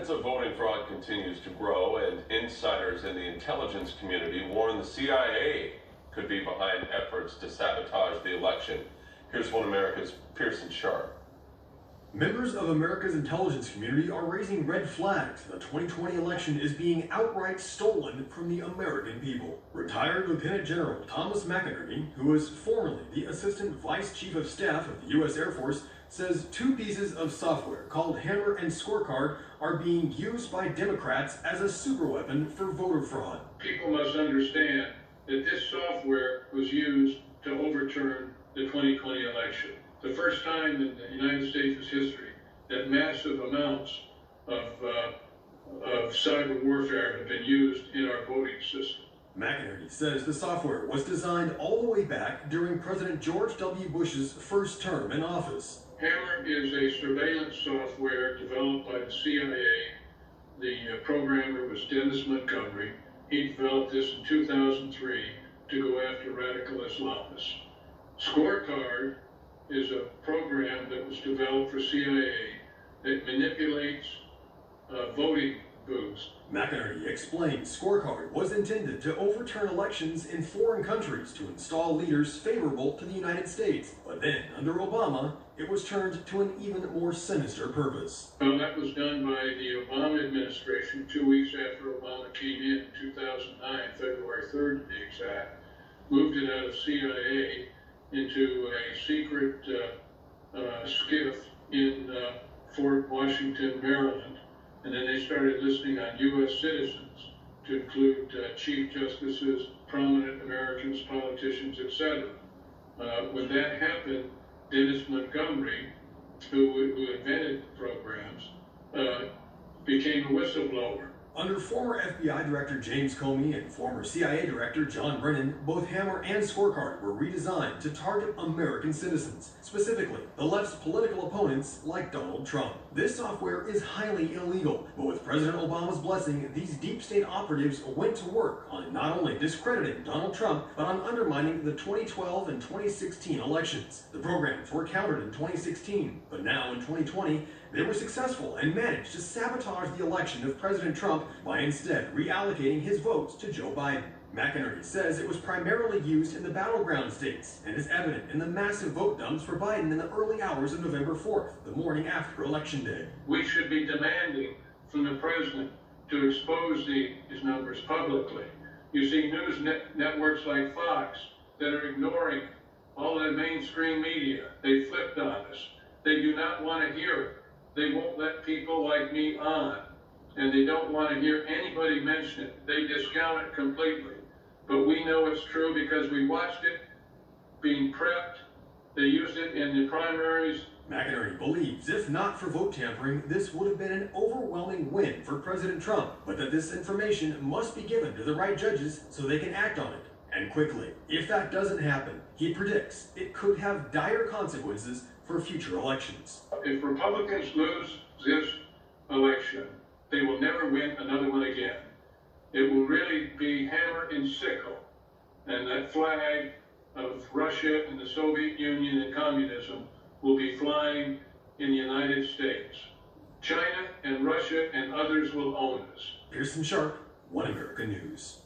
evidence of voting fraud continues to grow, and insiders in the intelligence community warn the CIA could be behind efforts to sabotage the election. Here's One America's Pearson Sharp. Members of America's intelligence community are raising red flags. The 2020 election is being outright stolen from the American people. Retired Lieutenant General Thomas McInerney, who was formerly the Assistant Vice Chief of Staff of the U.S. Air Force, says 2 pieces of software called HAMMER and SCORECARD are being used by Democrats as a superweapon for voter fraud. People must understand that this software was used to overturn the 2020 election. The first time in the United States' history that massive amounts of cyber warfare have been used in our voting system. McInerney says the software was designed all the way back during President George W. Bush's first term in office. HAMMER is a surveillance software developed by the CIA. The programmer was Dennis Montgomery. He developed this in 2003 to go after radical Islamists. SCORECARD is a program that was developed for CIA that manipulates voting booths. McInerney explained SCORECARD was intended to overturn elections in foreign countries to install leaders favorable to the United States. But then, under Obama, it was turned to an even more sinister purpose. Well, that was done by the Obama administration 2 weeks after Obama came in 2009, February 3rd to be exact, moved it out of CIA into a secret skiff in Fort Washington, Maryland. And then they started listening on U.S. citizens to include chief justices, prominent Americans, politicians, etc. When that happened, Dennis Montgomery, who invented the programs, became a whistleblower. Under former FBI Director James Comey and former CIA Director John Brennan, both HAMMER and SCORECARD were redesigned to target American citizens, specifically the left's political opponents like Donald Trump. This software is highly illegal, but with President Obama's blessing, these deep state operatives went to work on not only discrediting Donald Trump, but on undermining the 2012 and 2016 elections. The programs were countered in 2016, but now in 2020, they were successful and managed to sabotage the election of President Trump by instead reallocating his votes to Joe Biden. McInerney says it was primarily used in the battleground states and is evident in the massive vote dumps for Biden in the early hours of November 4th, the morning after Election Day. We should be demanding from the president to expose these numbers publicly. You see news networks like Fox that are ignoring all the mainstream media. They flipped on us. They do not want to hear it. They won't let people like me on, and they don't want to hear anybody mention it. They discount it completely. But we know it's true because we watched it being prepped. They used it in the primaries. McInerney believes if not for vote tampering, this would have been an overwhelming win for President Trump, but that this information must be given to the right judges so they can act on it, and quickly. If that doesn't happen, he predicts it could have dire consequences for future elections. If Republicans lose this election, they will never win another one again. It will really be hammer and sickle, and that flag of Russia and the Soviet Union and communism will be flying in the United States. China and Russia and others will own us. Pearson Sharp, One America News.